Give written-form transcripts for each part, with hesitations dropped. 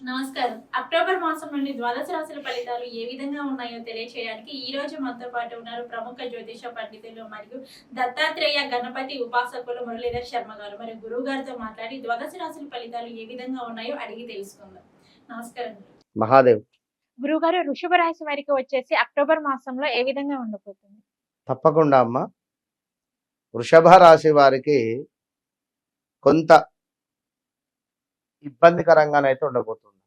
నమస్కారం. అక్టోబర్ మాసం నుండి ద్వాదశ రాశుల ఫలితాలు ఏ విధంగా ఉన్నాయో తెలియచేయడానికి ఈ రోజు మనతో పాటు ఉన్నారు ప్రముఖ జ్యోతిష పండితులు మరియు దత్తాత్రేయ గణపతి ఉపాసకులు మురళీధర్ శర్మ గారు. మరి గురువు గారితో మాట్లాడి ద్వాదశ రాశుల ఫలితాలు ఏ విధంగా ఉన్నాయో అడిగి తెలుసుకుందాం. నమస్కారం. మహాదేవ్. గురువుగారు, వృషభ రాశి వారికి వచ్చేసి అక్టోబర్ మాసంలో ఏ విధంగా ఉండబోతుంది? తప్పకుండా అమ్మ. వృషభ రాశి వారికి కొంత ఇబ్బందికరంగానైతే ఉండబోతుంది.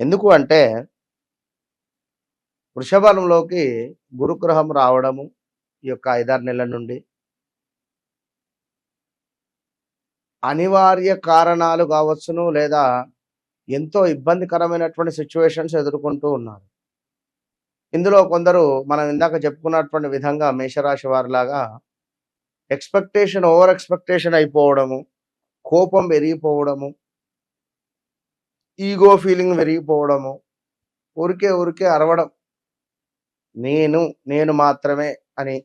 ఎందుకు అంటే వృషభంలోకి గురుగ్రహం రావడము ఈ యొక్క 5-6 నెలల నుండి అనివార్య కారణాలు కావచ్చును, లేదా ఎంతో ఇబ్బందికరమైనటువంటి సిచ్యువేషన్స్ ఎదుర్కొంటూ ఉన్నారు. ఇందులో కొందరు మనం ఇందాక చెప్పుకున్నటువంటి విధంగా మేషరాశి వారిలాగా ఓవర్ ఎక్స్పెక్టేషన్ అయిపోవడము, కోపం పెరిగిపోవడము, ఈగో ఫీలింగ్ పెరిగిపోవడము, ఊరికే అరవడం, నేను మాత్రమే అని,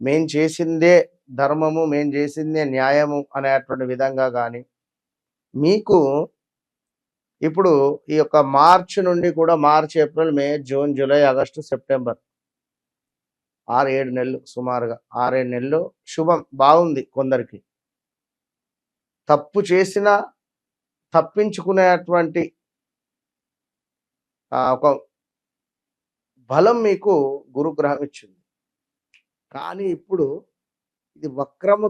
మేం చేసిందే ధర్మము, మేం చేసిందే న్యాయము అనేటువంటి విధంగా కానీ మీకు ఇప్పుడు ఈ యొక్క మార్చి నుండి కూడా మార్చి, ఏప్రిల్, మే, జూన్, జూలై, ఆగస్టు, సెప్టెంబర్ 6-7 నెలలు, సుమారుగా 6-7 నెలలు శుభం బాగుంది. కొందరికి తప్పు చేసినా తప్పించుకునేటువంటి ఒక బలం మీకు గురుగ్రహం ఇచ్చింది. కానీ ఇప్పుడు ఇది వక్రము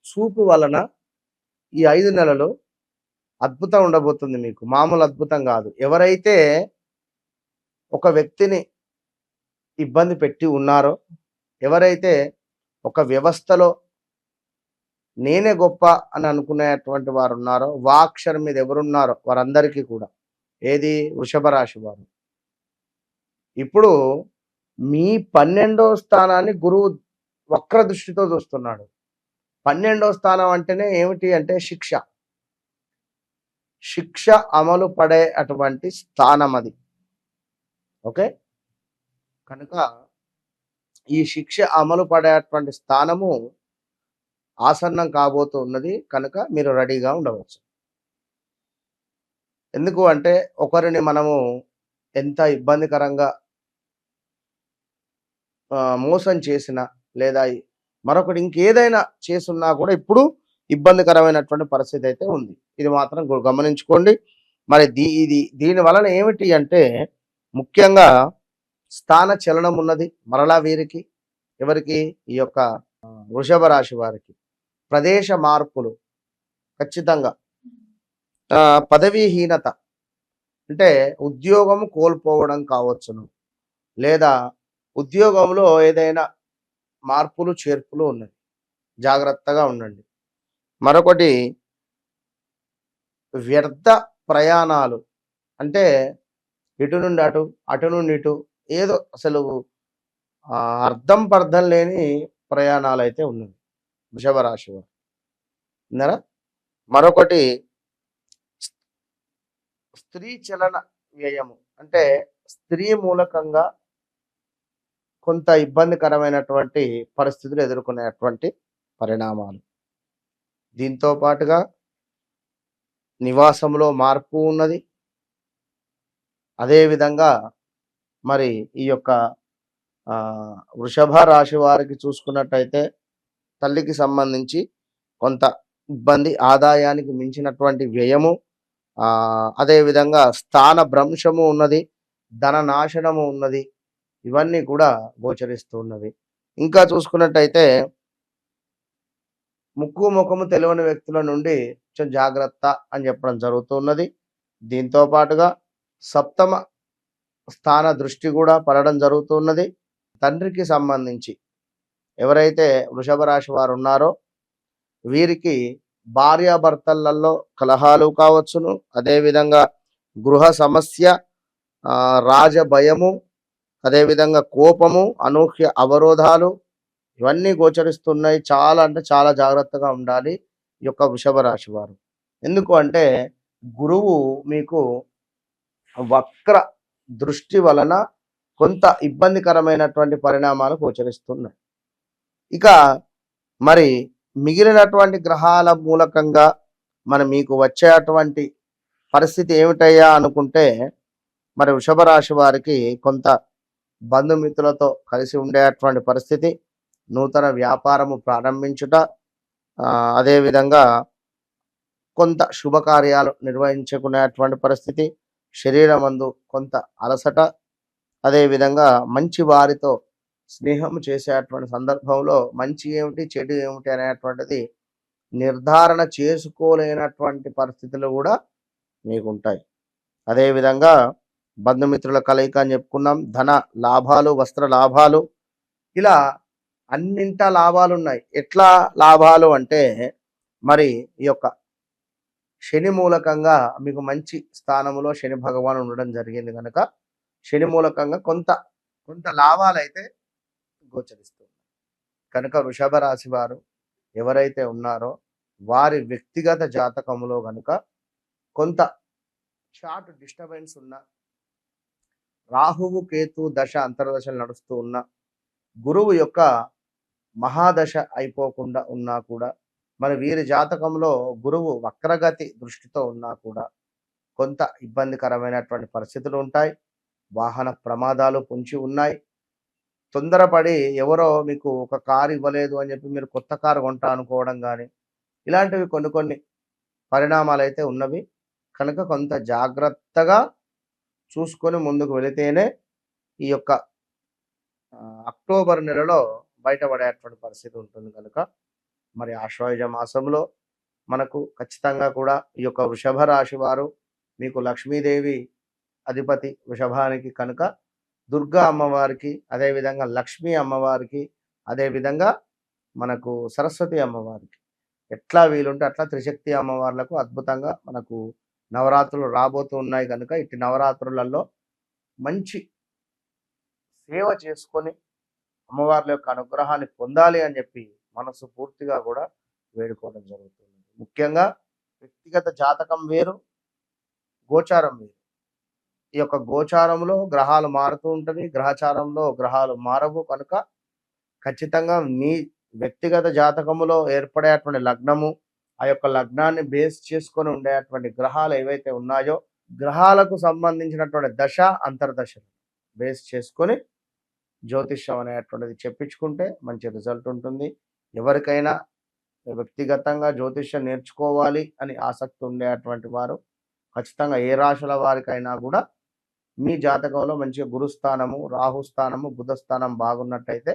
చూపు వలన ఈ 5 నెలలు అద్భుతం ఉండబోతుంది. మీకు మామూలు అద్భుతం కాదు. ఎవరైతే ఒక వ్యక్తిని ఇబ్బంది పెట్టి ఉన్నారో, ఎవరైతే ఒక వ్యవస్థలో నేనే గొప్ప అని అనుకునేటువంటి వారు ఉన్నారో, వాక్షరం మీద ఎవరున్నారో వారందరికీ కూడా ఏది వృషభ రాశి వారు ఇప్పుడు మీ 12వ స్థానాన్ని గురువు వక్ర దృష్టితో చూస్తున్నాడు. 12వ స్థానం అంటేనే ఏమిటి అంటే శిక్ష అమలు పడే అటువంటి స్థానం అది. ఓకే, కనుక ఈ శిక్ష అమలు పడేటువంటి స్థానము ఆసన్నం కాబోతూ ఉన్నది. కనుక మీరు రెడీగా ఉండవచ్చు. ఎందుకు అంటే ఒకరిని మనము ఎంత ఇబ్బందికరంగా మోసం చేసినా, లేదా మరొకటి ఇంకేదైనా చేసున్నా కూడా ఇప్పుడు ఇబ్బందికరమైనటువంటి పరిస్థితి అయితే ఉంది. ఇది మాత్రం గమనించుకోండి. మరి దీని వలన ఏమిటి అంటే ముఖ్యంగా స్థాన చలనం ఉన్నది మరలా వీరికి. ఎవరికి? ఈ యొక్క వృషభ రాశి వారికి ప్రదేశ మార్పులు ఖచ్చితంగా. పదవీహీనత అంటే ఉద్యోగం కోల్పోవడం కావచ్చును, లేదా ఉద్యోగంలో ఏదైనా మార్పులు చేర్పులు ఉన్నది, జాగ్రత్తగా ఉండండి. మరొకటి వ్యర్థ ప్రయాణాలు, అంటే ఇటు నుండి అటు, అటు నుండి ఇటు, ఏదో అసలు అర్థం పర్థం లేని ప్రయాణాలు అయితే ఉన్నది వృషభ రాశి వారు. ఉన్నారా? మరొకటి స్త్రీ చలన వ్యయము, అంటే స్త్రీ మూలకంగా కొంత ఇబ్బందికరమైనటువంటి పరిస్థితులు ఎదుర్కొనేటువంటి పరిణామాలు. దీంతో పాటుగా నివాసంలో మార్పు ఉన్నది. అదేవిధంగా మరి ఈ యొక్క వృషభ రాశి వారికి చూసుకున్నట్టయితే తల్లికి సంబంధించి కొంత ఇబ్బంది, ఆదాయానికి మించినటువంటి వ్యయము, అదేవిధంగా స్థాన భ్రంశము ఉన్నది, ధన నాశనము ఉన్నది. ఇవన్నీ కూడా గోచరిస్తూ ఉన్నవి. ఇంకా చూసుకున్నట్టయితే ముక్కు ముఖము తెలియని వ్యక్తుల నుండి కొంచెం జాగ్రత్త అని చెప్పడం జరుగుతున్నది. దీంతో పాటుగా సప్తమ స్థాన దృష్టి కూడా పడడం జరుగుతున్నది. తండ్రికి సంబంధించి ఎవరైతే వృషభ రాశి వారు ఉన్నారో వీరికి భార్యాభర్తలలో కలహాలు కావచ్చును, అదేవిధంగా గృహ సమస్య, రాజభయము, అదేవిధంగా కోపము, అనూహ్య అవరోధాలు ఇవన్నీ గోచరిస్తున్నాయి. చాలా అంటే చాలా జాగ్రత్తగా ఉండాలి ఈ యొక్క వృషభ రాశి వారు. ఎందుకు అంటే గురువు మీకు వక్ర దృష్టి వలన కొంత ఇబ్బందికరమైనటువంటి పరిణామాలు గోచరిస్తున్నాయి. ఇక మరి మిగిలినటువంటి గ్రహాల మూలకంగా మీకు వచ్చేటువంటి పరిస్థితి ఏమిటయ్యా అనుకుంటే, మరి వృషభ రాశి వారికి కొంత బంధుమిత్రులతో కలిసి ఉండేటువంటి పరిస్థితి, నూతన వ్యాపారము ప్రారంభించుట, అదేవిధంగా కొంత శుభకార్యాలు నిర్వహించుకునేటువంటి పరిస్థితి, శరీరమందు కొంత అలసట, అదేవిధంగా మంచి వారితో స్నేహం చేసేటువంటి సందర్భంలో మంచి ఏమిటి చెడు ఏమిటి అనేటువంటిది నిర్ధారణ చేసుకోలేనటువంటి పరిస్థితులు కూడా మీకు ఉంటాయి. అదేవిధంగా బంధుమిత్రుల కలయిక అని చెప్పుకున్నాం, ధన లాభాలు, వస్త్ర లాభాలు, ఇలా అన్నింటా లాభాలు ఉన్నాయి. ఎట్లా లాభాలు అంటే, మరి ఈ యొక్క శని మూలకంగా మీకు మంచి స్థానంలో శని భగవాన్ ఉండడం జరిగింది కనుక శని మూలకంగా కొంత కొంత లాభాలు అయితే గోచరిస్తుంది. కనుక వృషభ రాశి వారు ఎవరైతే ఉన్నారో వారి వ్యక్తిగత జాతకంలో కనుక కొంత షార్ట్ డిస్టర్బెన్స్ ఉన్న, రాహువు కేతు దశ అంతర్దశలు నడుస్తూ ఉన్న, గురువు యొక్క మహాదశ అయిపోకుండా ఉన్నా కూడా, మరి వీరి జాతకంలో గురువు వక్రగతి దృష్టితో ఉన్నా కూడా కొంత ఇబ్బందికరమైనటువంటి పరిస్థితులు ఉంటాయి. వాహన ప్రమాదాలు పొంచి ఉన్నాయి. తొందరపడి ఎవరో మీకు ఒక కారు ఇవ్వలేదు అని చెప్పి మీరు కొత్త కారు కొంటా అనుకోవడం కానీ, ఇలాంటివి కొన్ని పరిణామాలు అయితే ఉన్నవి. కనుక కొంత జాగ్రత్తగా చూసుకొని ముందుకు వెళితేనే ఈ యొక్క అక్టోబర్ నెలలో బయటపడేటువంటి పరిస్థితి ఉంటుంది. కనుక మరి ఆశ్వయుజ మాసంలో మనకు ఖచ్చితంగా కూడా ఈ యొక్క వృషభ రాశి వారు, మీకు లక్ష్మీదేవి అధిపతి వృషభానికి కనుక దుర్గా అమ్మవారికి, అదేవిధంగా లక్ష్మీ అమ్మవారికి, అదేవిధంగా మనకు సరస్వతి అమ్మవారికి ఎట్లా వీలుంటే అట్లా త్రిశక్తి అమ్మవార్లకు అద్భుతంగా మనకు నవరాత్రులు రాబోతూ ఉన్నాయి. కనుక ఇటు నవరాత్రులలో మంచి సేవ చేసుకొని అమ్మవార్ల యొక్క అనుగ్రహాన్ని పొందాలి అని చెప్పి మనసు పూర్తిగా కూడా వేడుకోవడం జరుగుతుంది. ముఖ్యంగా వ్యక్తిగత జాతకం వేరు, గోచారం వేరు. ఈ యొక్క గోచారంలో గ్రహాలు మారుతూ ఉంటుంది, గ్రహచారంలో గ్రహాలు మారవు. కనుక ఖచ్చితంగా మీ వ్యక్తిగత జాతకములో ఏర్పడేటువంటి లగ్నము, ఆ యొక్క లగ్నాన్ని బేస్ చేసుకొని ఉండేటువంటి గ్రహాలు ఏవైతే ఉన్నాయో, గ్రహాలకు సంబంధించినటువంటి దశ అంతర్దశలు బేస్ చేసుకొని జ్యోతిష్యం అనేటువంటిది చెప్పించుకుంటే మంచి రిజల్ట్ ఉంటుంది. ఎవరికైనా వ్యక్తిగతంగా జ్యోతిష్యం నేర్చుకోవాలి అని ఆసక్తి ఉండేటువంటి వారు ఖచ్చితంగా ఏ రాశుల వారికైనా కూడా మీ జాతకంలో మంచిగా గురుస్థానము, రాహుస్థానము, బుధస్థానం బాగున్నట్టయితే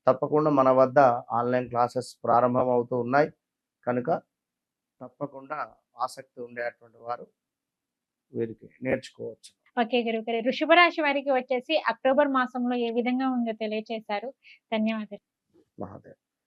తప్పకుండా మన వద్ద ఆన్లైన్ క్లాసెస్ ప్రారంభం అవుతూ ఉన్నాయి. కనుక తప్పకుండా ఆసక్తి ఉండేటువంటి వారు వీరికి నేర్చుకోవచ్చు. ఓకే గురుగారు, వృషభ రాశి వారికి వచ్చేసి అక్టోబర్ మాసంలో ఏ విధంగా ఉందో తెలియచేశారు. ధన్యవాదాలు. మహాదేవ్.